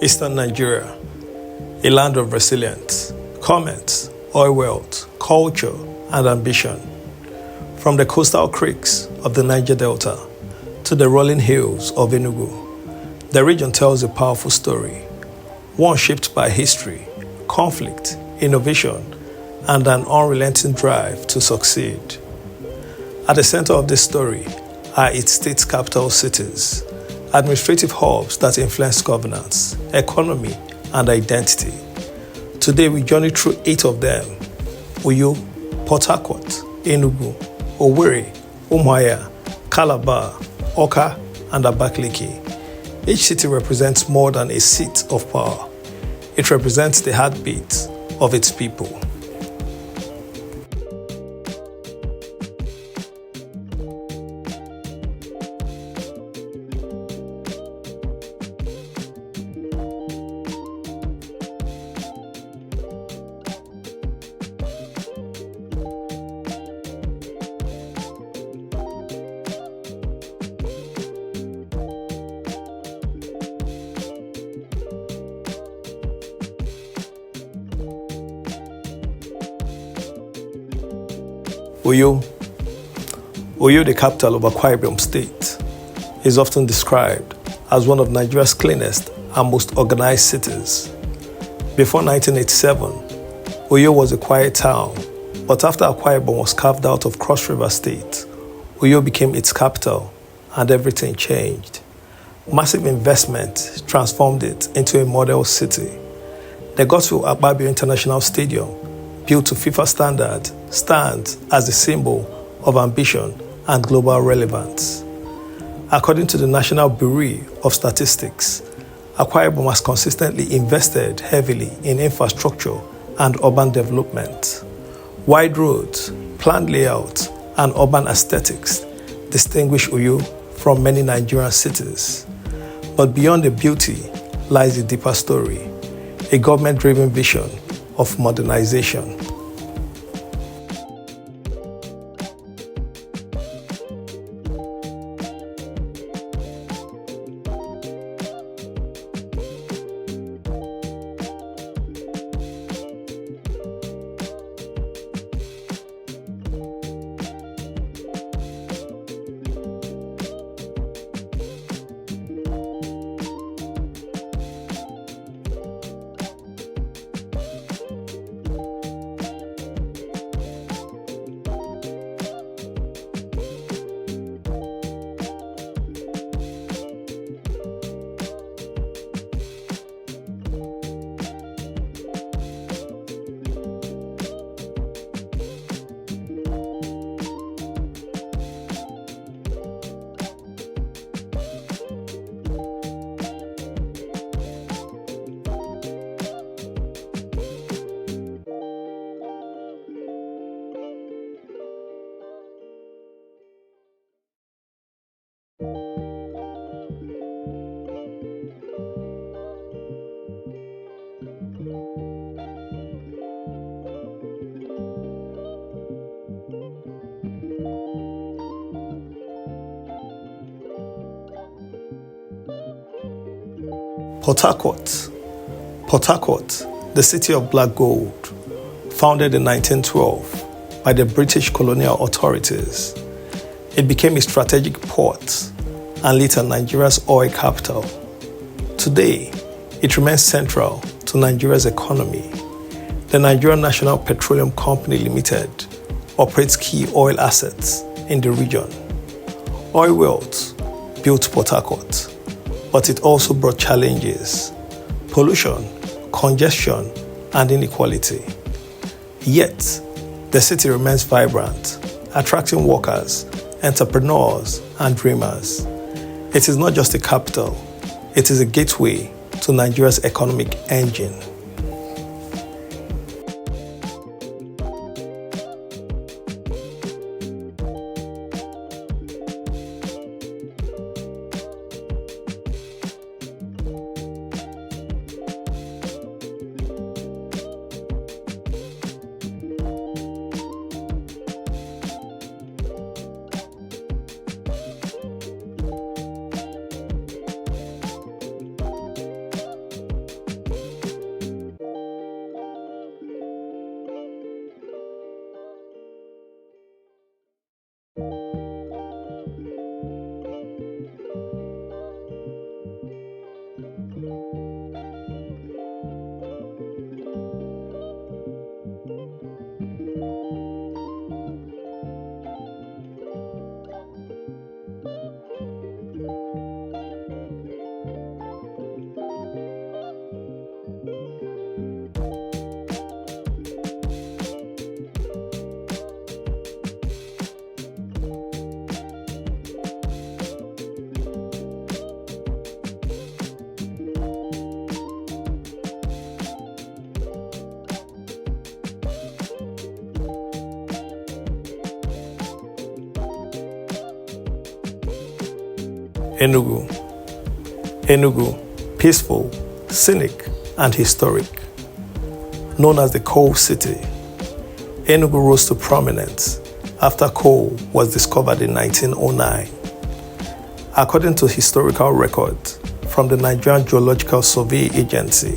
Eastern Nigeria, a land of resilience, commerce, oil wealth, culture, and ambition. From the coastal creeks of the Niger Delta to the rolling hills of Enugu, the region tells a powerful story, one shaped by history, conflict, innovation, and an unrelenting drive to succeed. At the center of this story are its state capital cities, administrative hubs that influence governance, economy, and identity. Today we journey through 8 of them: Uyo, Port Harcourt, Enugu, Owerri, Umuahia, Calabar, Awka, and Abakaliki. Each city represents more than a seat of power. It represents the heartbeat of its people. Uyo, the capital of Akwa Ibom State, is often described as one of Nigeria's cleanest and most organized cities. Before 1987, Uyo was a quiet town, but after Akwa Ibom was carved out of Cross River State, Uyo became its capital and everything changed. Massive investment transformed it into a model city. The Godswill Akpabio International Stadium, built to FIFA standard, stands as a symbol of ambition and global relevance. According to the National Bureau of Statistics, Akwa Ibom has consistently invested heavily in infrastructure and urban development. Wide roads, planned layout, and urban aesthetics distinguish Uyo from many Nigerian cities. But beyond the beauty lies a deeper story, a government-driven vision of modernization. Port Harcourt. Port Harcourt, the city of black gold, founded in 1912 by the British colonial authorities. It became a strategic port and later Nigeria's oil capital. Today, it remains central to Nigeria's economy. The Nigerian National Petroleum Company Limited operates key oil assets in the region. Oil wealth built Port Harcourt, but it also brought challenges: pollution, congestion, and inequality. Yet, the city remains vibrant, attracting workers, entrepreneurs, and dreamers. It is not just a capital, it is a gateway to Nigeria's economic engine. Enugu. Enugu, peaceful, scenic, and historic. Known as the Coal City, Enugu rose to prominence after coal was discovered in 1909. According to historical records from the Nigerian Geological Survey Agency,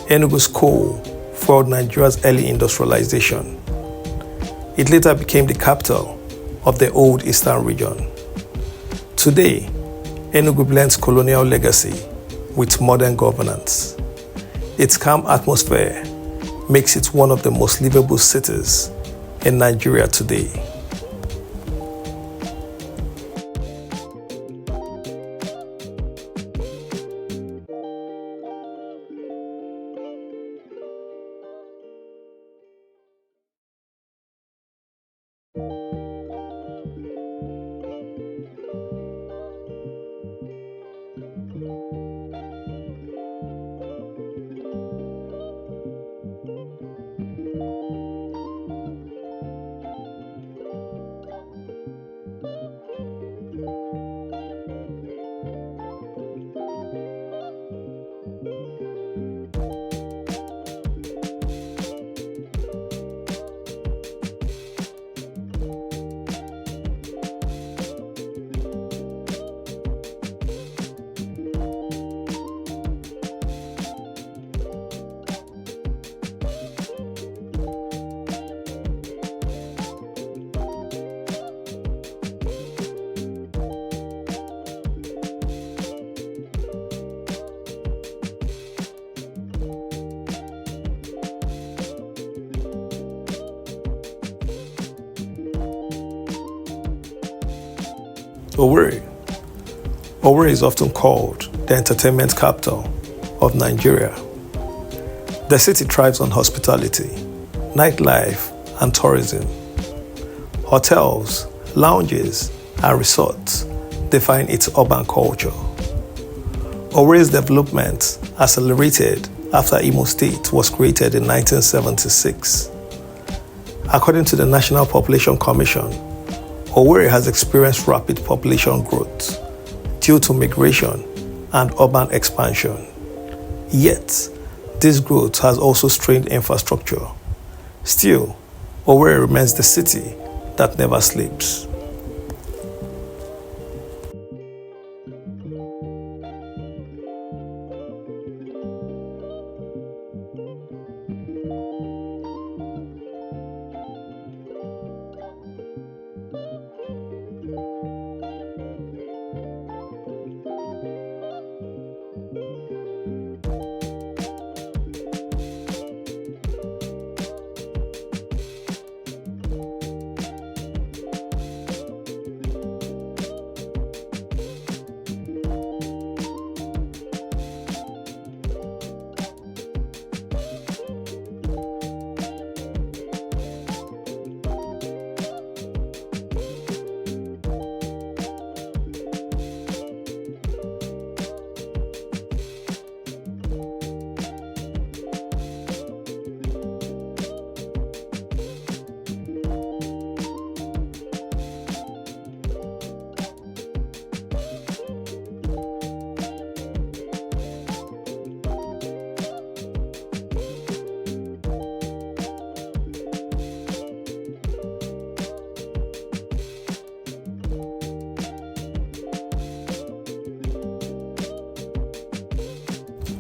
Enugu's coal fueled Nigeria's early industrialization. It later became the capital of the old Eastern region. Today, Enugu blends colonial legacy with modern governance. Its calm atmosphere makes it one of the most livable cities in Nigeria today. Owerri. Owerri is often called the entertainment capital of Nigeria. The city thrives on hospitality, nightlife, and tourism. Hotels, lounges, and resorts define its urban culture. Owerri's development accelerated after Imo State was created in 1976. According to the National Population Commission, Owerri has experienced rapid population growth due to migration and urban expansion. Yet, this growth has also strained infrastructure. Still, Owerri remains the city that never sleeps.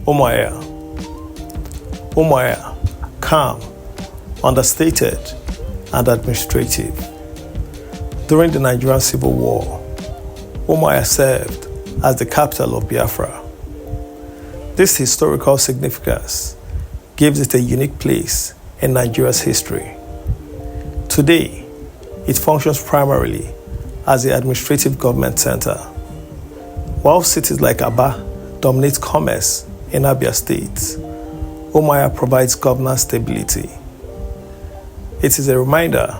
Umuahia. Umuahia, calm, understated, and administrative. During the Nigerian Civil War, Umuahia served as the capital of Biafra. This historical significance gives it a unique place in Nigeria's history. Today, it functions primarily as the administrative government center. While cities like Aba dominate commerce in Abia State, Umuahia provides governance stability. It is a reminder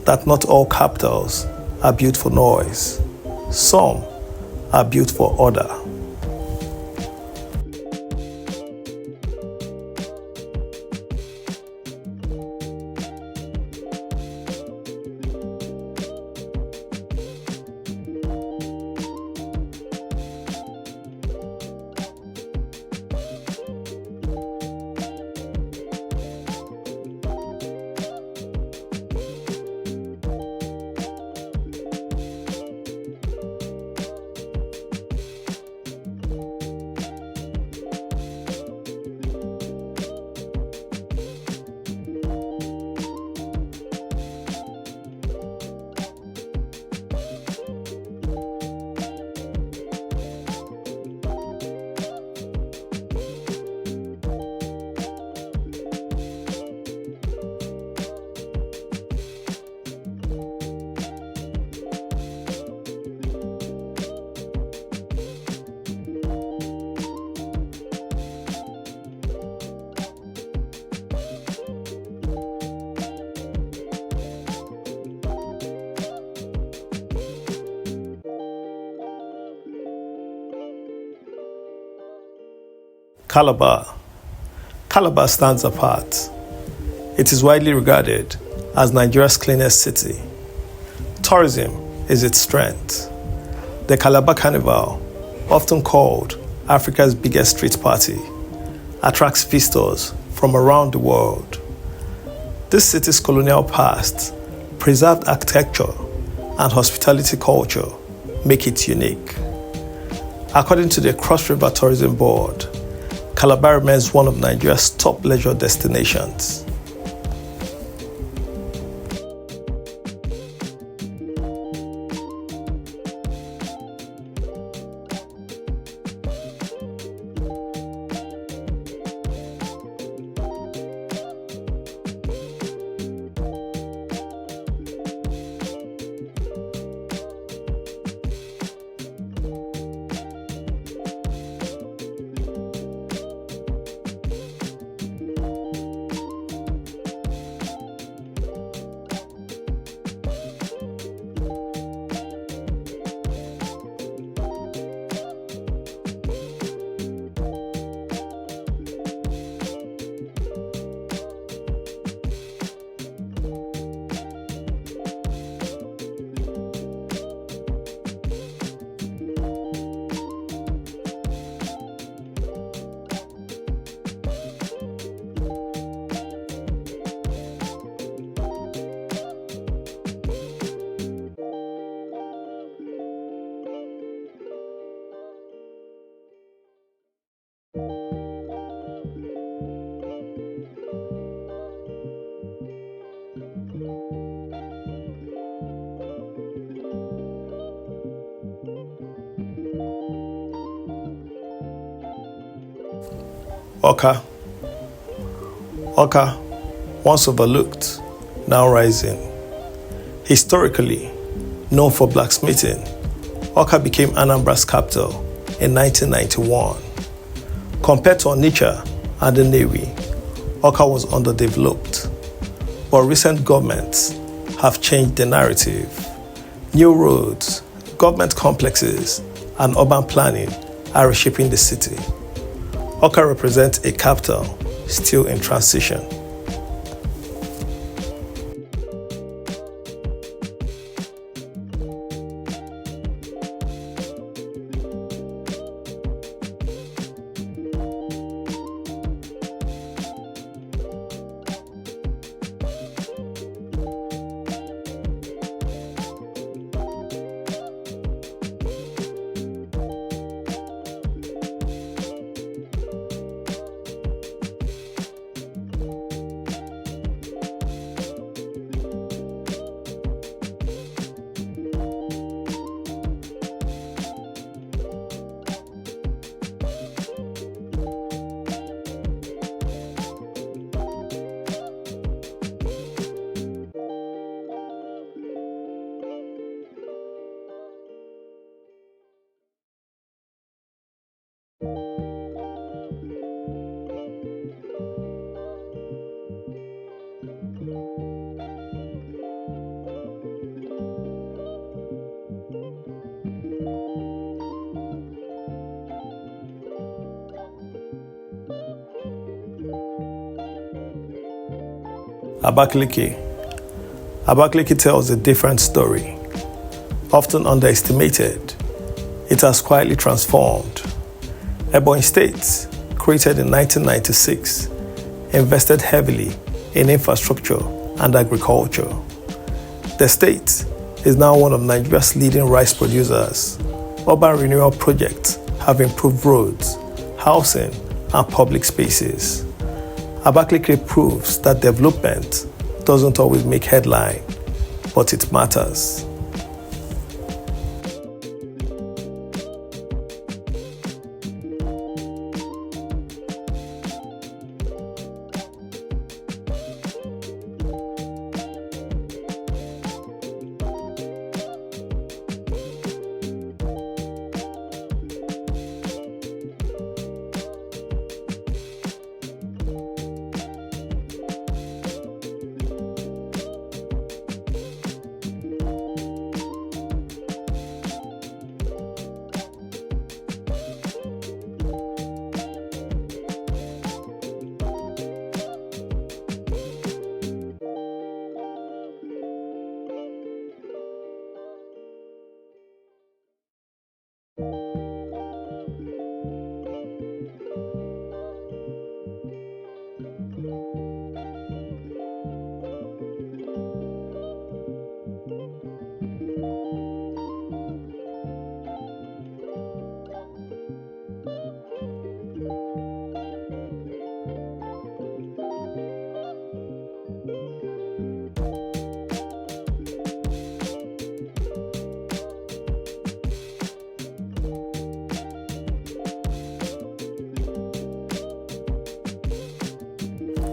that not all capitals are built for noise. Some are built for order. Calabar. Calabar stands apart. It is widely regarded as Nigeria's cleanest city. Tourism is its strength. The Calabar Carnival, often called Africa's biggest street party, attracts visitors from around the world. This city's colonial past, preserved architecture, and hospitality culture make it unique. According to the Cross River Tourism Board, Calabar remains one of Nigeria's top leisure destinations. Awka. Awka, once overlooked, now rising. Historically known for blacksmithing, Awka became Anambra's capital in 1991. Compared to Onitsha and Nnewi, Awka was underdeveloped, but recent governments have changed the narrative. New roads, government complexes, and urban planning are reshaping the city. Awka represents a capital still in transition. Abakaliki. Abakaliki tells a different story. Often underestimated, it has quietly transformed. Ebonyi State, created in 1996, invested heavily in infrastructure and agriculture. The state is now one of Nigeria's leading rice producers. Urban renewal projects have improved roads, housing, and public spaces. Abakaliki proves that development doesn't always make headline, but it matters.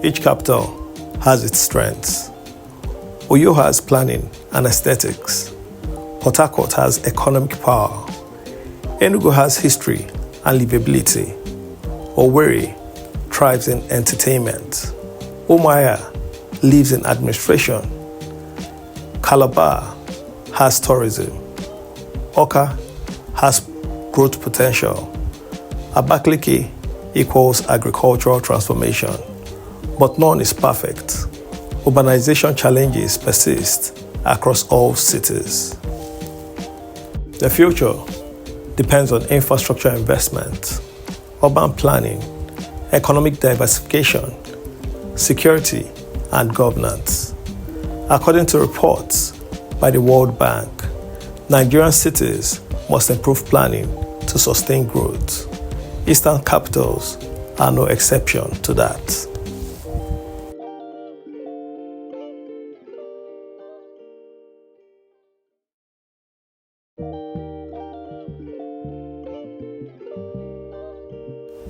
Each capital has its strengths. Oyo has planning and aesthetics. Port Harcourt has economic power. Enugu has history and livability. Owerri thrives in entertainment. Umuahia lives in administration. Calabar has tourism. Awka has growth potential. Abakaliki equals agricultural transformation. But none is perfect. Urbanization challenges persist across all cities. The future depends on infrastructure investment, urban planning, economic diversification, security, and governance. According to reports by the World Bank, Nigerian cities must improve planning to sustain growth. Eastern capitals are no exception to that.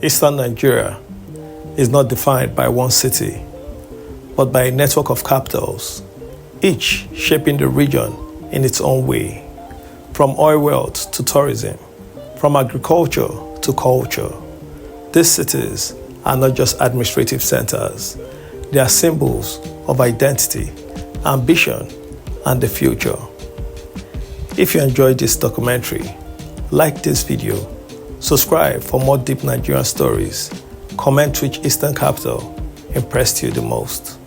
Eastern Nigeria is not defined by one city, but by a network of capitals, each shaping the region in its own way, from oil wealth to tourism, from agriculture to culture. These cities are not just administrative centers, they are symbols of identity, ambition, and the future. If you enjoyed this documentary, like this video, subscribe for more deep Nigerian stories. Comment which Eastern capital impressed you the most.